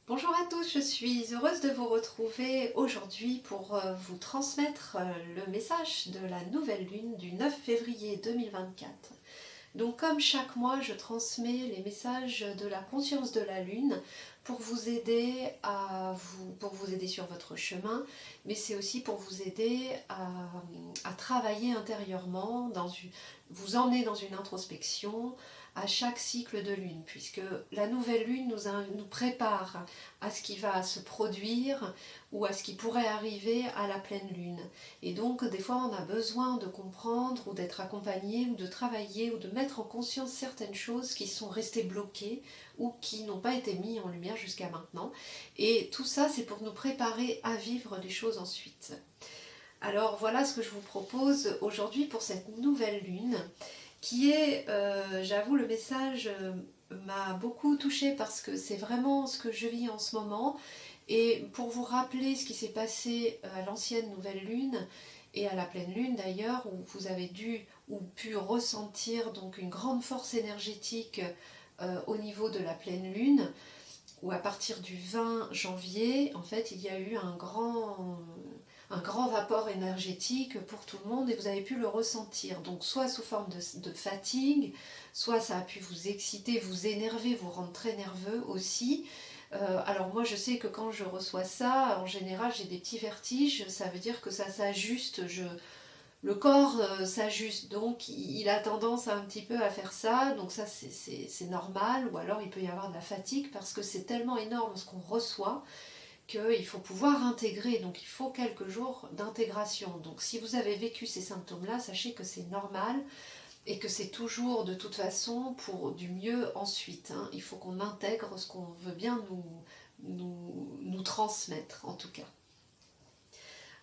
Bonjour à tous, je suis heureuse de vous retrouver aujourd'hui pour vous transmettre le message de la nouvelle lune du 9 février 2024. Donc comme chaque mois, je transmets les messages de la conscience de la lune pour vous aider pour vous aider sur votre chemin, mais c'est aussi pour vous aider à travailler intérieurement, vous emmener dans une introspection à chaque cycle de lune, puisque la nouvelle lune nous prépare à ce qui va se produire ou à ce qui pourrait arriver à la pleine lune. Et donc, des fois, on a besoin de comprendre ou d'être accompagné ou de travailler ou de mettre en conscience certaines choses qui sont restées bloquées ou qui n'ont pas été mises en lumière jusqu'à maintenant. Et tout ça, c'est pour nous préparer à vivre les choses ensuite. Alors voilà ce que je vous propose aujourd'hui pour cette nouvelle lune qui est, j'avoue, le message m'a beaucoup touchée parce que c'est vraiment ce que je vis en ce moment. Et pour vous rappeler ce qui s'est passé à l'ancienne nouvelle lune et à la pleine lune d'ailleurs, où vous avez dû ou pu ressentir donc une grande force énergétique au niveau de la pleine lune, où à partir du 20 janvier, en fait, il y a eu un grand rapport énergétique pour tout le monde et vous avez pu le ressentir. Donc soit sous forme de fatigue, soit ça a pu vous exciter, vous énerver, vous rendre très nerveux aussi. Alors moi je sais que quand je reçois ça, en général j'ai des petits vertiges, ça veut dire que ça s'ajuste, le corps s'ajuste, donc il a tendance un petit peu à faire ça, donc ça c'est normal, ou alors il peut y avoir de la fatigue parce que c'est tellement énorme ce qu'on reçoit qu'il faut pouvoir intégrer, donc il faut quelques jours d'intégration. Donc si vous avez vécu ces symptômes-là, sachez que c'est normal et que c'est toujours de toute façon pour du mieux ensuite. Hein. Il faut qu'on intègre ce qu'on veut bien nous transmettre en tout cas.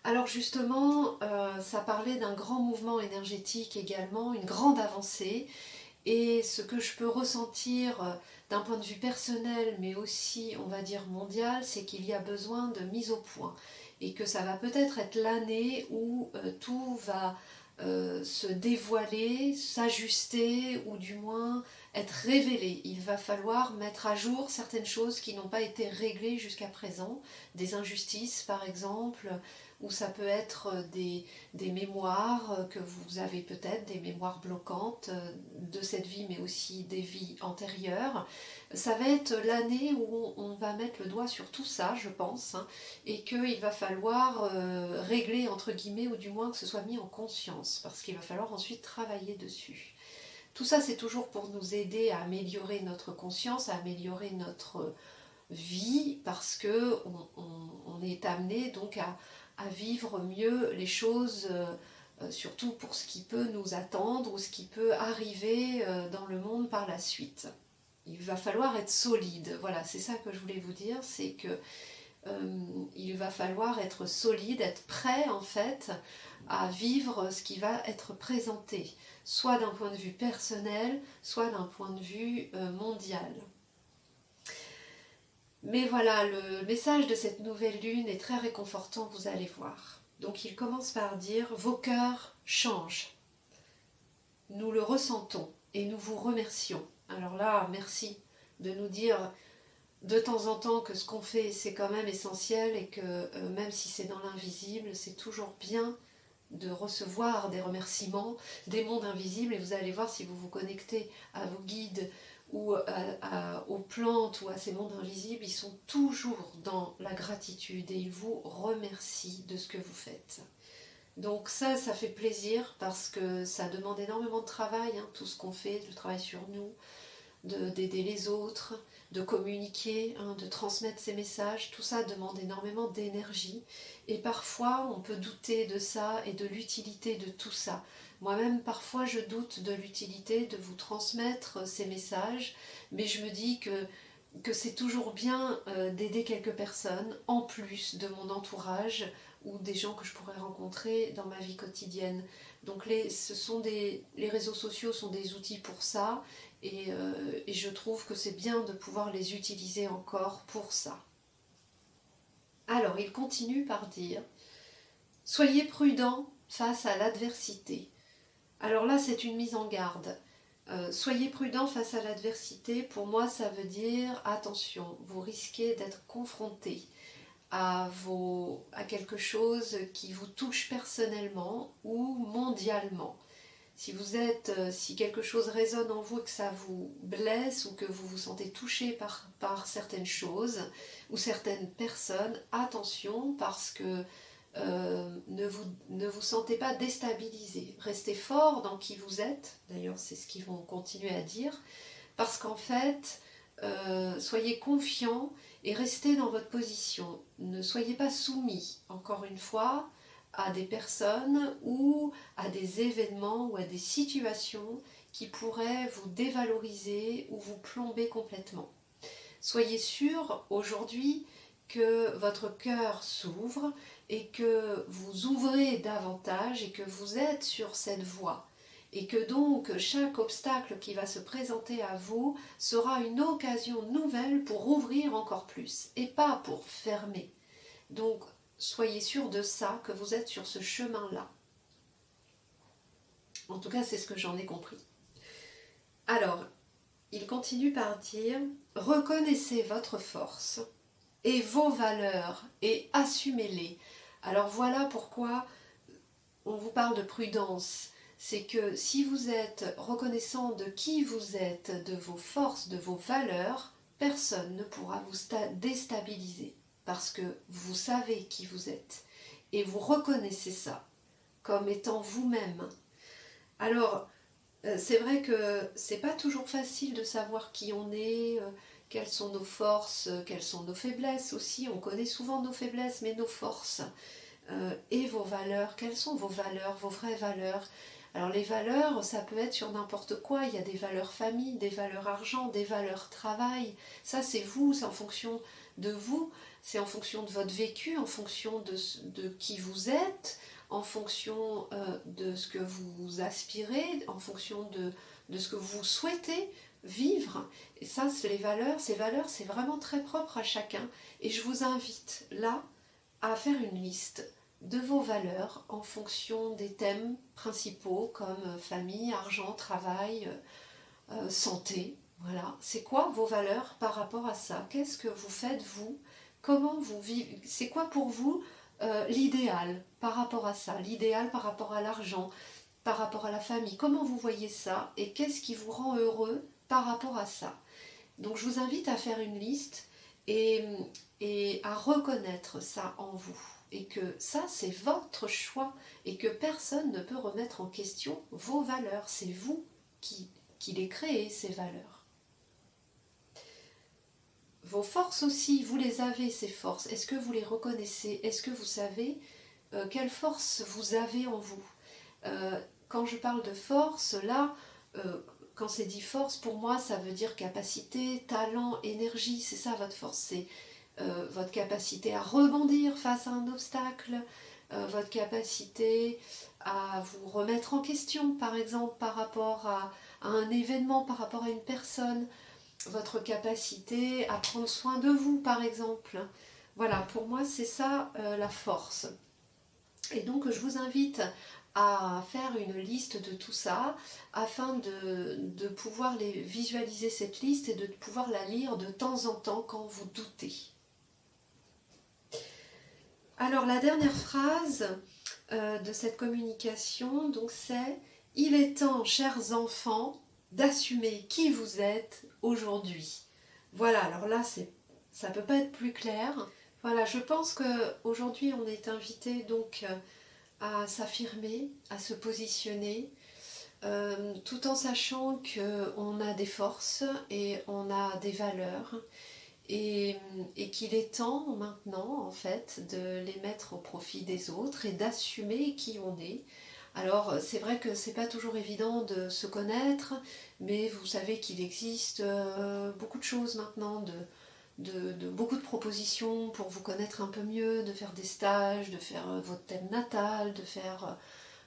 Alors justement, ça parlait d'un grand mouvement énergétique également, une grande avancée. Et ce que je peux ressentir d'un point de vue personnel, mais aussi, on va dire, mondial, c'est qu'il y a besoin de mise au point. Et que ça va peut-être être l'année où tout va se dévoiler, s'ajuster, ou du moins être révélé. Il va falloir mettre à jour certaines choses qui n'ont pas été réglées jusqu'à présent, des injustices par exemple, ou ça peut être des mémoires que vous avez peut-être, des mémoires bloquantes de cette vie, mais aussi des vies antérieures. Ça va être l'année où on va mettre le doigt sur tout ça, je pense, hein, et qu'il va falloir régler, entre guillemets, ou du moins que ce soit mis en conscience, parce qu'il va falloir ensuite travailler dessus. Tout ça, c'est toujours pour nous aider à améliorer notre conscience, à améliorer notre vie, parce que on est amené donc à vivre mieux les choses, surtout pour ce qui peut nous attendre ou ce qui peut arriver dans le monde par la suite. Il va falloir être solide, voilà, c'est ça que je voulais vous dire, c'est que il va falloir être solide, être prêt en fait à vivre ce qui va être présenté, soit d'un point de vue personnel, soit d'un point de vue mondial. Mais voilà, le message de cette nouvelle lune est très réconfortant, vous allez voir. Donc il commence par dire « Vos cœurs changent ». Nous le ressentons et nous vous remercions. Alors là, merci de nous dire de temps en temps que ce qu'on fait, c'est quand même essentiel et que même si c'est dans l'invisible, c'est toujours bien de recevoir des remerciements des mondes invisibles. Et vous allez voir, si vous vous connectez à vos guides ou aux plantes ou à ces mondes invisibles, ils sont toujours dans la gratitude et ils vous remercient de ce que vous faites. Donc ça fait plaisir parce que ça demande énormément de travail, hein, tout ce qu'on fait, le travail sur nous, d'aider les autres, de communiquer, hein, de transmettre ces messages, tout ça demande énormément d'énergie et parfois on peut douter de ça et de l'utilité de tout ça. Moi-même parfois je doute de l'utilité de vous transmettre ces messages, mais je me dis que c'est toujours bien d'aider quelques personnes en plus de mon entourage ou des gens que je pourrais rencontrer dans ma vie quotidienne. Donc les réseaux sociaux sont des outils pour ça et je trouve que c'est bien de pouvoir les utiliser encore pour ça. Alors il continue par dire « Soyez prudents face à l'adversité ». Alors là c'est une mise en garde. Soyez prudent face à l'adversité. Pour moi, ça veut dire attention, vous risquez d'être confronté à quelque chose qui vous touche personnellement ou mondialement. Si quelque chose résonne en vous et que ça vous blesse ou que vous vous sentez touché par certaines choses ou certaines personnes, attention parce que ne vous sentez pas déstabilisé. Restez fort dans qui vous êtes, d'ailleurs c'est ce qu'ils vont continuer à dire, parce qu'en fait, soyez confiants et restez dans votre position. Ne soyez pas soumis, encore une fois, à des personnes ou à des événements ou à des situations qui pourraient vous dévaloriser ou vous plomber complètement. Soyez sûr aujourd'hui que votre cœur s'ouvre et que vous ouvrez davantage et que vous êtes sur cette voie. Et que donc chaque obstacle qui va se présenter à vous sera une occasion nouvelle pour ouvrir encore plus et pas pour fermer. Donc soyez sûr de ça, que vous êtes sur ce chemin-là. En tout cas, c'est ce que j'en ai compris. Alors, il continue par dire « Reconnaissez votre force et vos valeurs et assumez-les. » Alors voilà pourquoi on vous parle de prudence. C'est que si vous êtes reconnaissant de qui vous êtes, de vos forces, de vos valeurs, personne ne pourra vous déstabiliser parce que vous savez qui vous êtes et vous reconnaissez ça comme étant vous-même. Alors, c'est vrai que c'est pas toujours facile de savoir qui on est, quelles sont nos forces, quelles sont nos faiblesses aussi. On connaît souvent nos faiblesses, mais nos forces. Et vos valeurs, quelles sont vos valeurs, vos vraies valeurs? Alors les valeurs, ça peut être sur n'importe quoi. Il y a des valeurs famille, des valeurs argent, des valeurs travail. Ça c'est vous, c'est en fonction de vous, c'est en fonction de votre vécu, en fonction de qui vous êtes, en fonction de ce que vous aspirez, en fonction de ce que vous souhaitez vivre. Et ça, c'est les valeurs. Ces valeurs, c'est vraiment très propre à chacun. Et je vous invite là à faire une liste de vos valeurs en fonction des thèmes principaux comme famille, argent, travail, santé. Voilà, c'est quoi vos valeurs par rapport à ça? Qu'est-ce que vous faites vous? Comment vous vivez? C'est quoi pour vous l'idéal par rapport à ça? L'idéal par rapport à l'argent, par rapport à la famille? Comment vous voyez ça? Et qu'est-ce qui vous rend heureux par rapport à ça? Donc je vous invite à faire une liste et à reconnaître ça en vous. Et que ça, c'est votre choix et que personne ne peut remettre en question vos valeurs. C'est vous qui les créez, ces valeurs. Vos forces aussi, vous les avez, ces forces. Est-ce que vous les reconnaissez? Est-ce que vous savez quelle force vous avez en vous? Quand je parle de force, là, quand c'est dit force, pour moi, ça veut dire capacité, talent, énergie. C'est ça votre force. C'est votre capacité à rebondir face à un obstacle, votre capacité à vous remettre en question, par exemple, par rapport à un événement, par rapport à une personne, votre capacité à prendre soin de vous, par exemple. Voilà, pour moi, c'est ça la force. Et donc, je vous invite à faire une liste de tout ça afin de pouvoir visualiser cette liste et de pouvoir la lire de temps en temps quand vous doutez. Alors la dernière phrase de cette communication, donc c'est « Il est temps, chers enfants, d'assumer qui vous êtes aujourd'hui ». Voilà, alors là, ça ne peut pas être plus clair. Voilà, je pense qu'aujourd'hui, on est invité donc à s'affirmer, à se positionner, tout en sachant qu'on a des forces et on a des valeurs. Et qu'il est temps maintenant en fait de les mettre au profit des autres et d'assumer qui on est. Alors c'est vrai que c'est pas toujours évident de se connaître, mais vous savez qu'il existe beaucoup de choses maintenant, beaucoup de propositions pour vous connaître un peu mieux, de faire des stages, de faire votre thème natal, de faire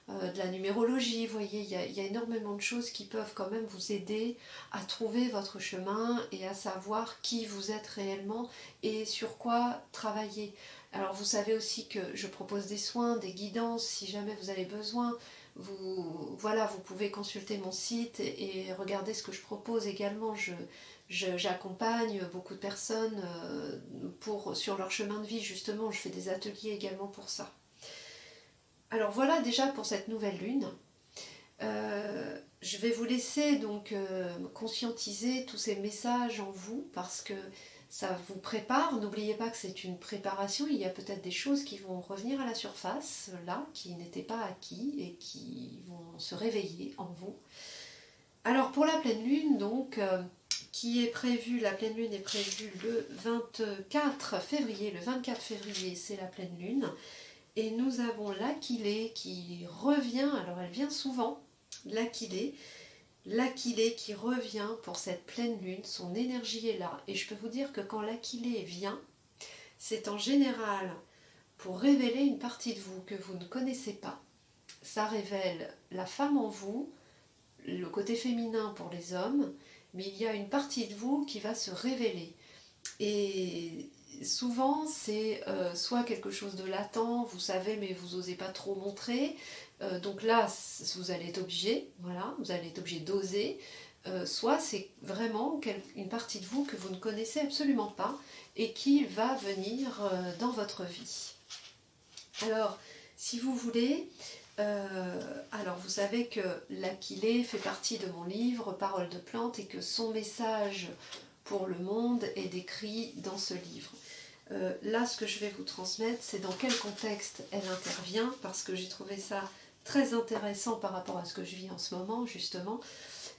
de la numérologie, vous voyez, il y a énormément de choses qui peuvent quand même vous aider à trouver votre chemin et à savoir qui vous êtes réellement et sur quoi travailler. Alors vous savez aussi que je propose des soins, des guidances si jamais vous avez besoin Voilà, vous pouvez consulter mon site et regarder ce que je propose également. J'accompagne beaucoup de personnes sur leur chemin de vie, justement. Je fais des ateliers également pour ça. Alors voilà déjà pour cette nouvelle lune. Je vais vous laisser donc conscientiser tous ces messages en vous parce que ça vous prépare. N'oubliez pas que c'est une préparation. Il y a peut-être des choses qui vont revenir à la surface, là, qui n'étaient pas acquis et qui vont se réveiller en vous. Alors pour la pleine lune, donc, qui est prévue, la pleine lune est prévue le 24 février. Le 24 février, c'est la pleine lune. Et nous avons l'Aquilée qui revient, alors elle vient souvent, l'Aquilée qui revient pour cette pleine lune, son énergie est là. Et je peux vous dire que quand l'Aquilée vient, c'est en général pour révéler une partie de vous que vous ne connaissez pas. Ça révèle la femme en vous, le côté féminin pour les hommes, mais il y a une partie de vous qui va se révéler. Et souvent, c'est soit quelque chose de latent, vous savez, mais vous n'osez pas trop montrer. Donc là, vous allez être obligé, voilà, vous allez être obligé d'oser. Soit c'est vraiment une partie de vous que vous ne connaissez absolument pas et qui va venir dans votre vie. Alors, si vous voulez, alors vous savez que l'Aquilée fait partie de mon livre Paroles de plantes et que son message pour le monde est décrit dans ce livre. Là, ce que je vais vous transmettre, c'est dans quel contexte elle intervient, parce que j'ai trouvé ça très intéressant par rapport à ce que je vis en ce moment, justement,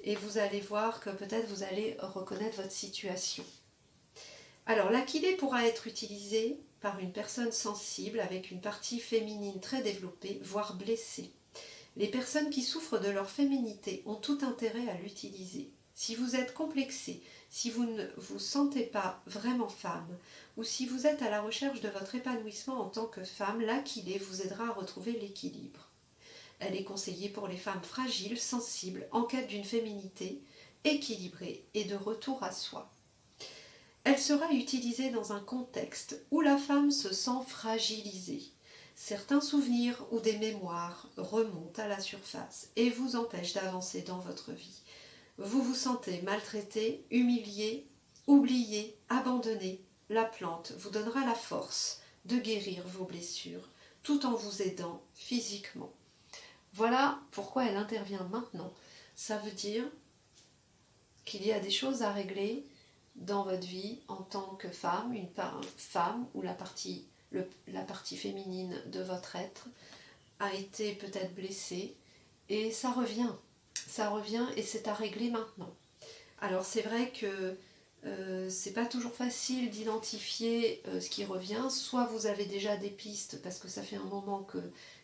et vous allez voir que peut-être vous allez reconnaître votre situation. Alors, l'Aquilée pourra être utilisée par une personne sensible avec une partie féminine très développée, voire blessée. Les personnes qui souffrent de leur féminité ont tout intérêt à l'utiliser. Si vous êtes complexé, si vous ne vous sentez pas vraiment femme, ou si vous êtes à la recherche de votre épanouissement en tant que femme, l'Aquilée vous aidera à retrouver l'équilibre. Elle est conseillée pour les femmes fragiles, sensibles, en quête d'une féminité équilibrée et de retour à soi. Elle sera utilisée dans un contexte où la femme se sent fragilisée. Certains souvenirs ou des mémoires remontent à la surface et vous empêchent d'avancer dans votre vie. Vous vous sentez maltraité, humilié, oublié, abandonné. La plante vous donnera la force de guérir vos blessures tout en vous aidant physiquement. Voilà pourquoi elle intervient maintenant. Ça veut dire qu'il y a des choses à régler dans votre vie en tant que femme, une femme ou la partie féminine de votre être a été peut-être blessée et ça revient et c'est à régler maintenant. Alors c'est vrai que c'est pas toujours facile d'identifier ce qui revient, soit vous avez déjà des pistes parce que ça fait un moment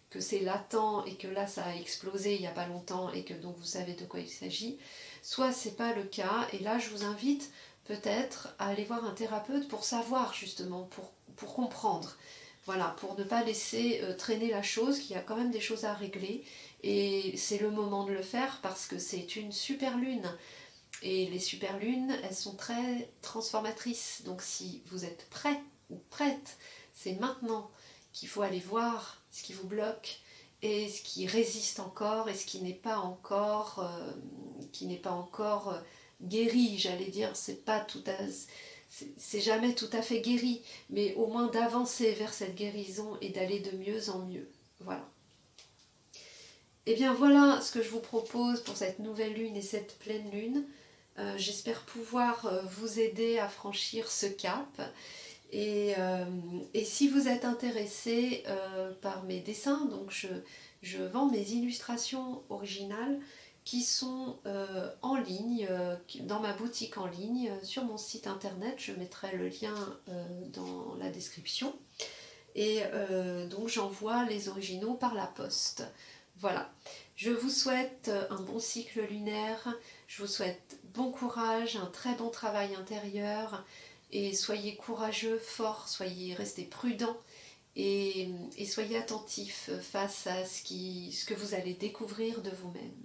que c'est latent et que là ça a explosé il n'y a pas longtemps et que donc vous savez de quoi il s'agit, soit c'est pas le cas et là je vous invite peut-être à aller voir un thérapeute pour savoir justement, pour comprendre. Voilà, pour ne pas laisser traîner la chose, qu'il y a quand même des choses à régler. Et c'est le moment de le faire parce que c'est une super lune. Et les super lunes, elles sont très transformatrices. Donc si vous êtes prêt ou prête, c'est maintenant qu'il faut aller voir ce qui vous bloque et ce qui résiste encore et ce qui n'est pas encore, guéri, j'allais dire. C'est jamais tout à fait guéri, mais au moins d'avancer vers cette guérison et d'aller de mieux en mieux. Voilà. Et bien voilà ce que je vous propose pour cette nouvelle lune et cette pleine lune. J'espère pouvoir vous aider à franchir ce cap. Et si vous êtes intéressé par mes dessins, donc je vends mes illustrations originales qui sont en ligne, dans ma boutique en ligne, sur mon site internet. Je mettrai le lien dans la description. Et donc j'envoie les originaux par la poste. Voilà. Je vous souhaite un bon cycle lunaire. Je vous souhaite bon courage, un très bon travail intérieur. Et soyez courageux, forts, restez prudents. Et soyez attentifs face à ce que vous allez découvrir de vous-même.